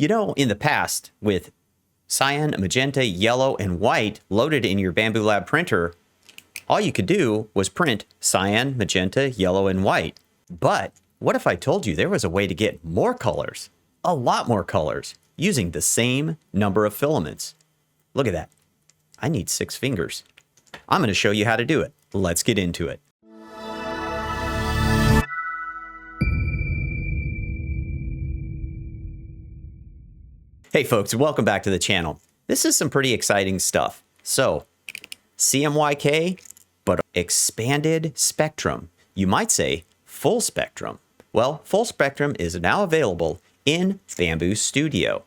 In the past, with cyan, magenta, yellow, and white loaded in your Bambu Lab printer, all you could do was print cyan, magenta, yellow, and white. But what if I told you there was a way to get more colors, a lot more colors, using the same number of filaments? Look at that. I need 6 fingers. I'm going to show you how to do it. Let's get into it. Hey folks, welcome back to the channel. This is some pretty exciting stuff. So, CMYK, but expanded spectrum. You might say full spectrum. Well, full spectrum is now available in Bambu Studio.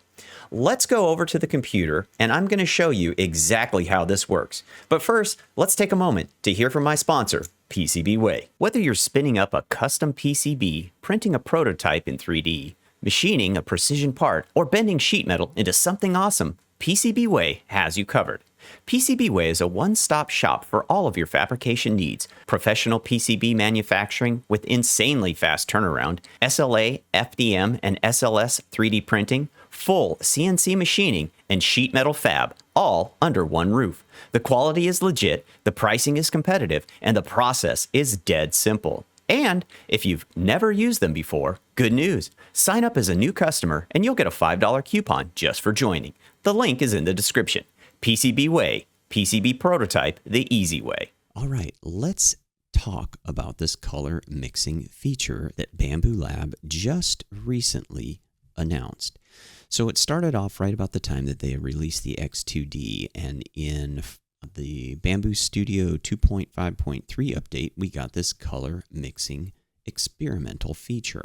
Let's go over to the computer and I'm going to show you exactly how this works. But first, let's take a moment to hear from my sponsor, PCBWay. Whether you're spinning up a custom PCB, printing a prototype in 3D, machining a precision part, or bending sheet metal into something awesome, PCBWay has you covered. PCBWay is a one-stop shop for all of your fabrication needs. Professional PCB manufacturing with insanely fast turnaround, SLA, FDM, and SLS 3D printing, full CNC machining, and sheet metal fab, all under one roof. The quality is legit, the pricing is competitive, and the process is dead simple. And if you've never used them before, good news. Sign up as a new customer and you'll get a $5 coupon just for joining. The link is in the description. PCBWay, PCB prototype the easy way. All right, let's talk about this color mixing feature that Bambu Lab just recently announced. So it started off right about the time that they released the X2D, and in the Bambu Studio 2.5.3 update, we got this color mixing experimental feature.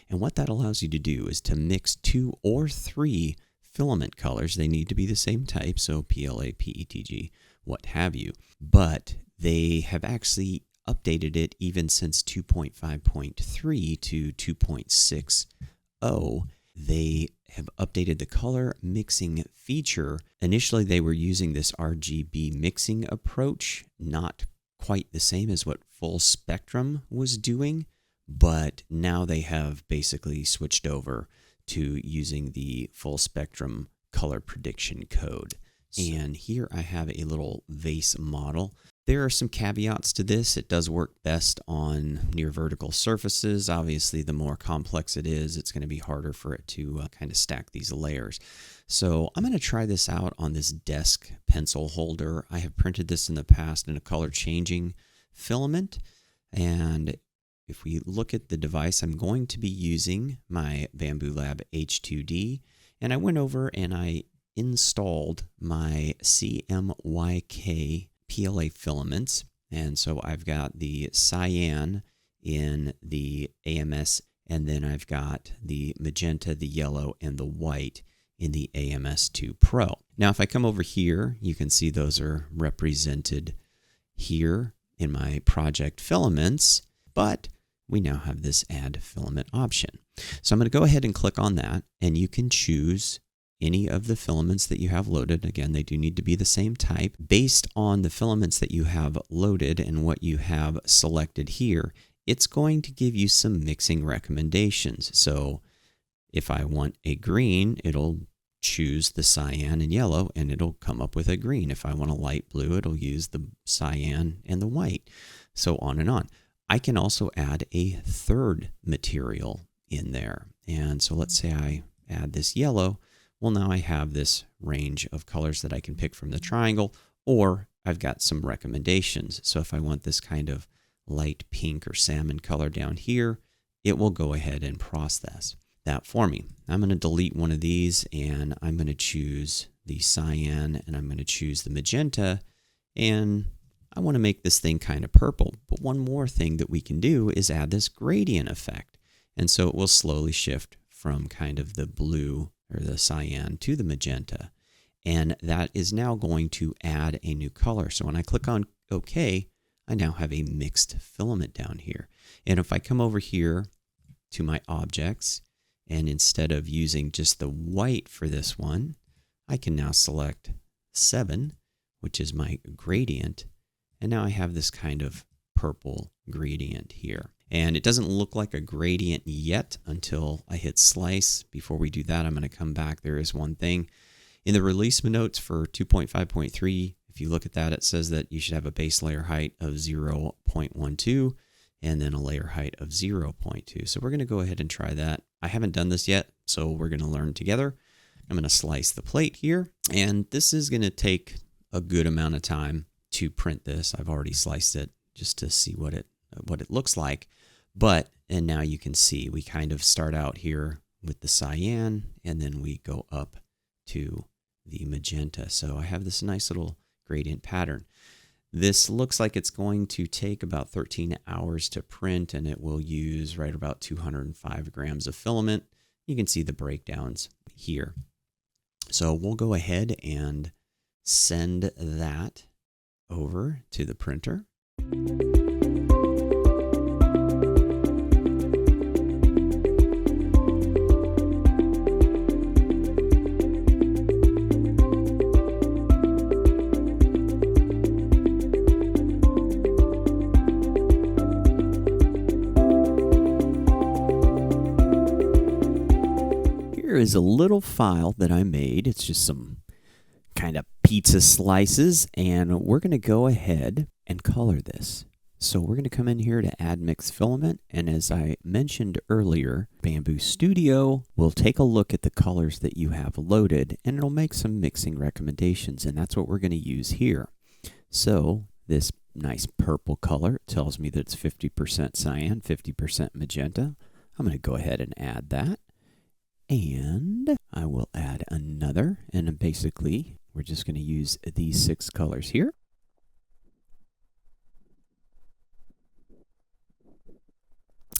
And what that allows you to do is to mix 2 or 3 filament colors. They need to be the same type, so PLA, PETG, what have you. But they have actually updated it even since 2.5.3 to 2.60. They have updated the color mixing feature. Initially, they were using this RGB mixing approach, not quite the same as what full spectrum was doing, but now they have basically switched over to using the full spectrum color prediction code. And here I have a little vase model. There are some caveats to this. It does work best on near vertical surfaces. Obviously, the more complex it is, it's going to be harder for it to kind of stack these layers. So I'm going to try this out on this desk pencil holder. I have printed this in the past in a color changing filament. And if we look at the device, I'm going to be using my Bambu Lab H2D. And I went over and I installed my CMYK PLA filaments. And so I've got the cyan in the AMS, and then I've got the magenta, the yellow, and the white in the AMS2 Pro. Now, if I come over here, you can see those are represented here in my project filaments, but we now have this add filament option. So I'm going to go ahead and click on that, and you can choose any of the filaments that you have loaded. Again, they do need to be the same type. Based on the filaments that you have loaded and what you have selected here, it's going to give you some mixing recommendations. So if I want a green, it'll choose the cyan and yellow, and it'll come up with a green. If I want a light blue, it'll use the cyan and the white, so on and on. I can also add a third material in there. And so let's say I add this yellow. Well, now I have this range of colors that I can pick from the triangle, or I've got some recommendations. So if I want this kind of light pink or salmon color down here, it will go ahead and process that for me. I'm going to delete one of these, and I'm going to choose the cyan, and I'm going to choose the magenta, and I want to make this thing kind of purple. But one more thing that we can do is add this gradient effect. And so it will slowly shift from kind of the blue or the cyan to the magenta. And that is now going to add a new color. So when I click on OK, I now have a mixed filament down here. And if I come over here to my objects, and instead of using just the white for this one, I can now select 7, which is my gradient. And now I have this kind of purple gradient here. And it doesn't look like a gradient yet until I hit slice. Before we do that, I'm going to come back. There is one thing. In the release notes for 2.5.3, if you look at that, it says that you should have a base layer height of 0.12 and then a layer height of 0.2. So we're going to go ahead and try that. I haven't done this yet, so we're going to learn together. I'm going to slice the plate here, and this is going to take a good amount of time to print this. I've already sliced it just to see what it looks like. And now you can see we kind of start out here with the cyan, and then we go up to the magenta. So I have this nice little gradient pattern. This looks like it's going to take about 13 hours to print, and it will use right about 205 grams of filament. You can see the breakdowns here. So we'll go ahead and send that over to the printer. Here is a little file that I made. It's just some kind of pizza slices, and we're going to go ahead and color this. So we're going to come in here to add mixed filament, and as I mentioned earlier, Bambu Studio will take a look at the colors that you have loaded, and it'll make some mixing recommendations, and that's what we're going to use here. So this nice purple color tells me that it's 50% cyan, 50% magenta. I'm going to go ahead and add that. And I will add another, and basically we're just going to use these 6 colors here.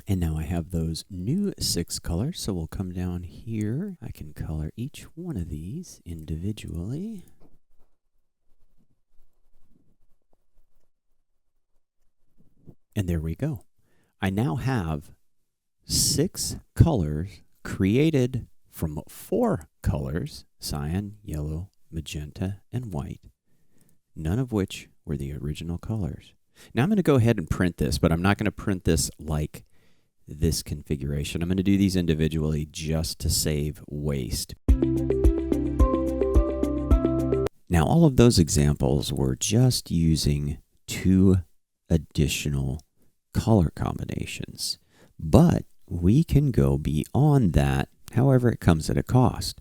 And now I have those new 6 colors, so we'll come down here. I can color each one of these individually. And there we go. I now have 6 colors created from 4 colors: cyan, yellow, magenta, and white, none of which were the original colors. Now I'm going to go ahead and print this, but I'm not going to print this like this configuration. I'm going to do these individually just to save waste. Now all of those examples were just using 2 additional color combinations, but we can go beyond that. However, it comes at a cost.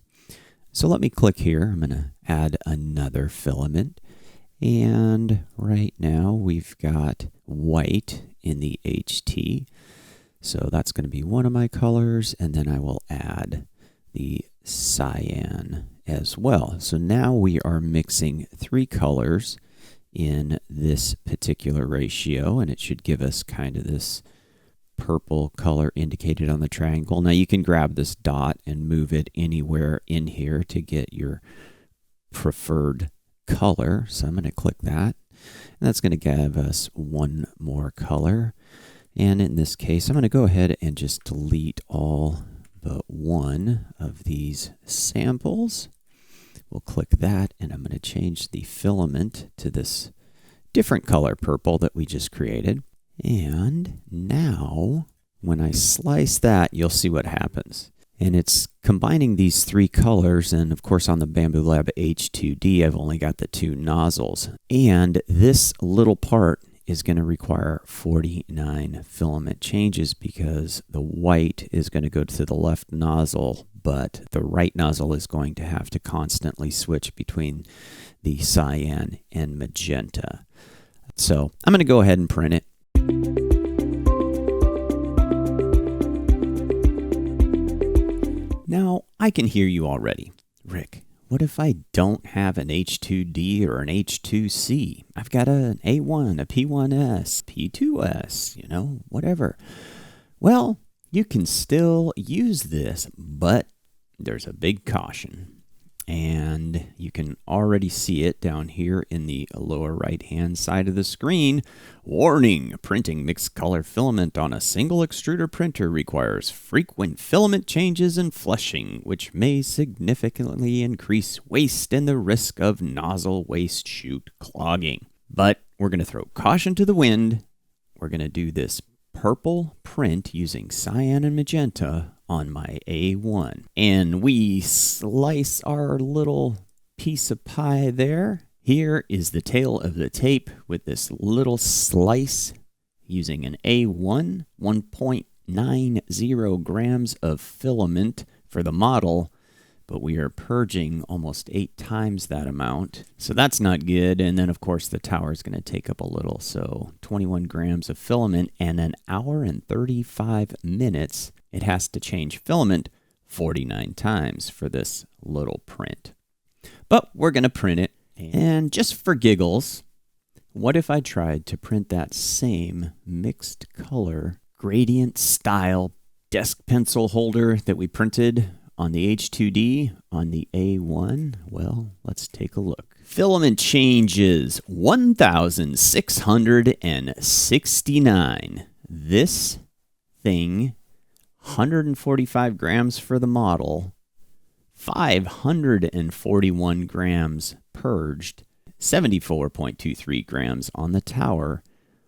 So let me click here. I'm going to add another filament. And right now we've got white in the HT. So that's going to be one of my colors. And then I will add the cyan as well. So now we are mixing 3 colors in this particular ratio. And it should give us kind of this purple color indicated on the triangle. Now you can grab this dot and move it anywhere in here to get your preferred color. So I'm going to click that, and that's going to give us one more color. And in this case, I'm going to go ahead and just delete all but one of these samples. We'll click that, and I'm going to change the filament to this different color purple that we just created. And now, when I slice that, you'll see what happens. And it's combining these 3 colors, and of course on the Bambu Lab H2D, I've only got the 2 nozzles. And this little part is going to require 49 filament changes because the white is going to go to the left nozzle, but the right nozzle is going to have to constantly switch between the cyan and magenta. So I'm going to go ahead and print it. Now, I can hear you already. Rick, what if I don't have an H2D or an H2C? I've got an A1, a P1S, P2S, whatever. Well, you can still use this, but there's a big caution. And you can already see it down here in the lower right-hand side of the screen. Warning, printing mixed color filament on a single extruder printer requires frequent filament changes and flushing, which may significantly increase waste and the risk of nozzle waste chute clogging. But we're going to throw caution to the wind. We're going to do this purple print using cyan and magenta on my A1. And we slice our little piece of pie there. Here is the tail of the tape with this little slice using an A1, 1.90 grams of filament for the model, but we are purging almost 8 times that amount. So that's not good. And then, of course, the tower is going to take up a little. So 21 grams of filament and an hour and 35 minutes. It has to change filament 49 times for this little print. But we're going to print it. And just for giggles, what if I tried to print that same mixed color, gradient style desk pencil holder that we printed on the H2D on the A1? Well, let's take a look. Filament changes 1,669. This thing, 145 grams for the model, 541 grams purged, 74.23 grams on the tower,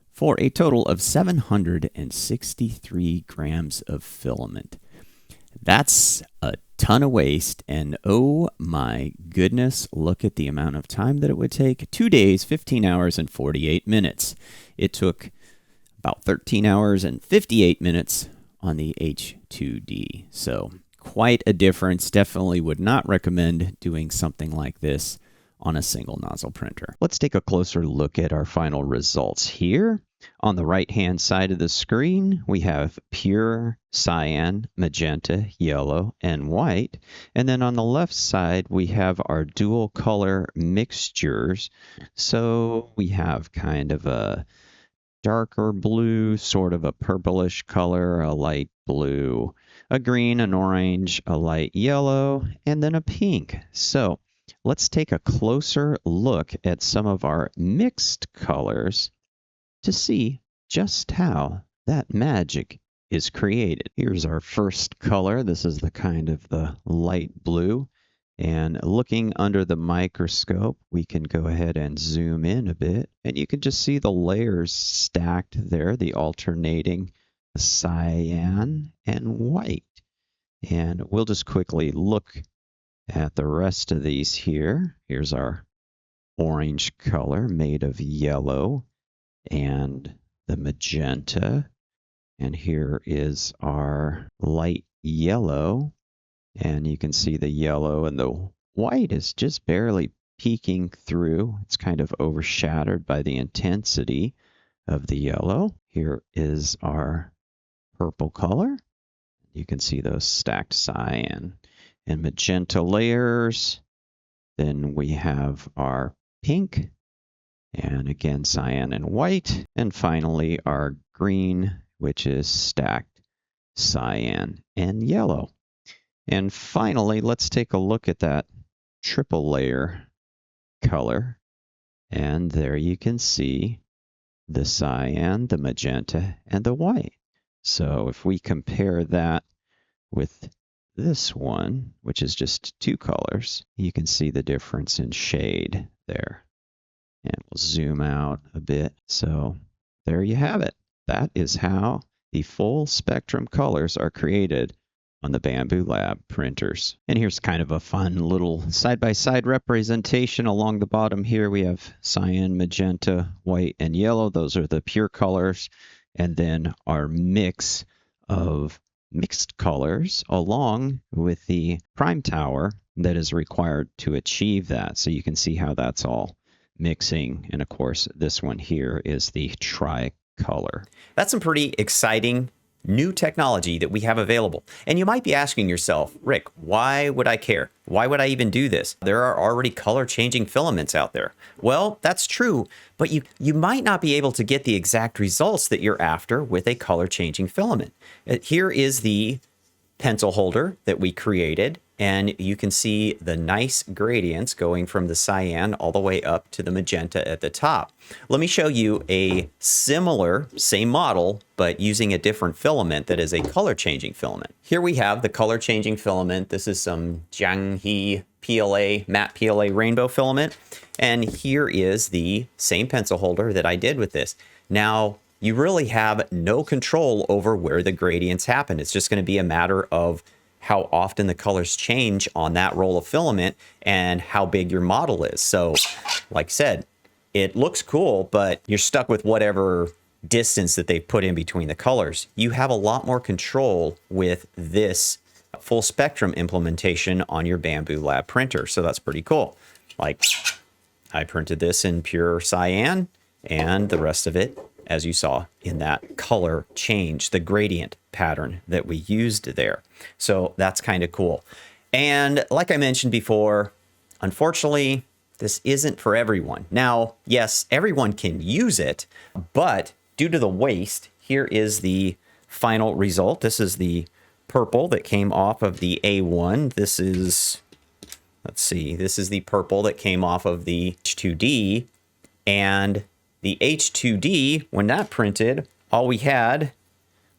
for a total of 763 grams of filament. That's a ton of waste, and oh my goodness, look at the amount of time that it would take. 2 days, 15 hours, and 48 minutes. It took about 13 hours and 58 minutes on the H2D. So quite a difference. Definitely would not recommend doing something like this on a single nozzle printer. Let's take a closer look at our final results here. On the right-hand side of the screen, we have pure cyan, magenta, yellow, and white. And then on the left side, we have our dual color mixtures. So we have kind of a darker blue, sort of a purplish color, a light blue, a green, an orange, a light yellow, and then a pink. So let's take a closer look at some of our mixed colors to see just how that magic is created. Here's our first color. This is the kind of the light blue. And looking under the microscope, we can go ahead and zoom in a bit. And you can just see the layers stacked there, the alternating cyan and white. And we'll just quickly look at the rest of these here. Here's our orange color made of yellow and the magenta. And here is our light yellow. And you can see the yellow, and the white is just barely peeking through. It's kind of overshadowed by the intensity of the yellow. Here is our purple color. You can see those stacked cyan and magenta layers. Then we have our pink, and again cyan and white. And finally our green, which is stacked cyan and yellow. And finally, let's take a look at that triple layer color. And there you can see the cyan, the magenta, and the white. So if we compare that with this one, which is just 2 colors, you can see the difference in shade there. And we'll zoom out a bit. So there you have it. That is how the full spectrum colors are created on the Bambu Lab printers. And here's kind of a fun little side-by-side representation. Along the bottom here, we have cyan, magenta, white, and yellow. Those are the pure colors. And then our mix of mixed colors along with the prime tower that is required to achieve that. So you can see how that's all mixing. And of course, this one here is the tricolor. That's some pretty exciting new technology that we have available. And you might be asking yourself, Rick, why would I care? Why would I even do this? There are already color changing filaments out there. Well, that's true, but you might not be able to get the exact results that you're after with a color changing filament. Here is the pencil holder that we created, and you can see the nice gradients going from the cyan all the way up to the magenta at the top. Let me show you a similar, same model, but using a different filament that is a color changing filament. Here we have the color changing filament. This is some Jianghe PLA, matte PLA rainbow filament. And here is the same pencil holder that I did with this. Now, you really have no control over where the gradients happen. It's just going to be a matter of how often the colors change on that roll of filament and how big your model is. So, like I said, it looks cool, but you're stuck with whatever distance that they've put in between the colors. You have a lot more control with this full spectrum implementation on your Bambu Lab printer. So that's pretty cool. Like, I printed this in pure cyan, and the rest of it, as you saw in that color change, the gradient pattern that we used there. So that's kind of cool. And like I mentioned before, unfortunately, this isn't for everyone. Now, yes, everyone can use it, but due to the waste, here is the final result. This is the purple that came off of the A1. This is, let's see, this is the purple that came off of the H2D. And the H2D, when that printed, all we had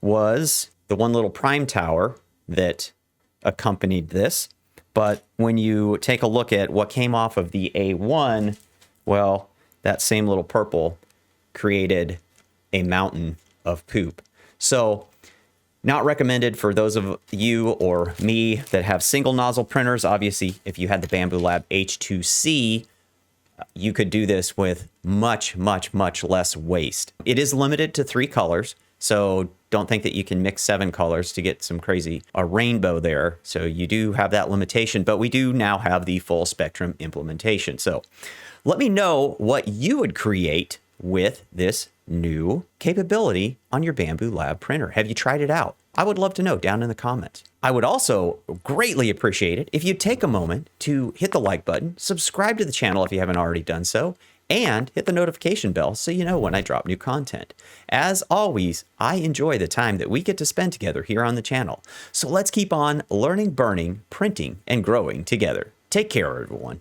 was the one little prime tower that accompanied this. But when you take a look at what came off of the A1, well, that same little purple created a mountain of poop. So not recommended for those of you or me that have single nozzle printers. Obviously, if you had the Bambu Lab H2C, you could do this with much, much, much less waste. It is limited to 3 colors, so don't think that you can mix 7 colors to get some crazy a rainbow there. So you do have that limitation, but we do now have the full spectrum implementation. So let me know what you would create with this new capability on your Bambu Lab printer. Have you tried it out? I would love to know down in the comments. I would also greatly appreciate it if you'd take a moment to hit the like button, subscribe to the channel if you haven't already done so, and hit the notification bell so you know when I drop new content. As always, I enjoy the time that we get to spend together here on the channel. So let's keep on learning, burning, printing, and growing together. Take care, everyone.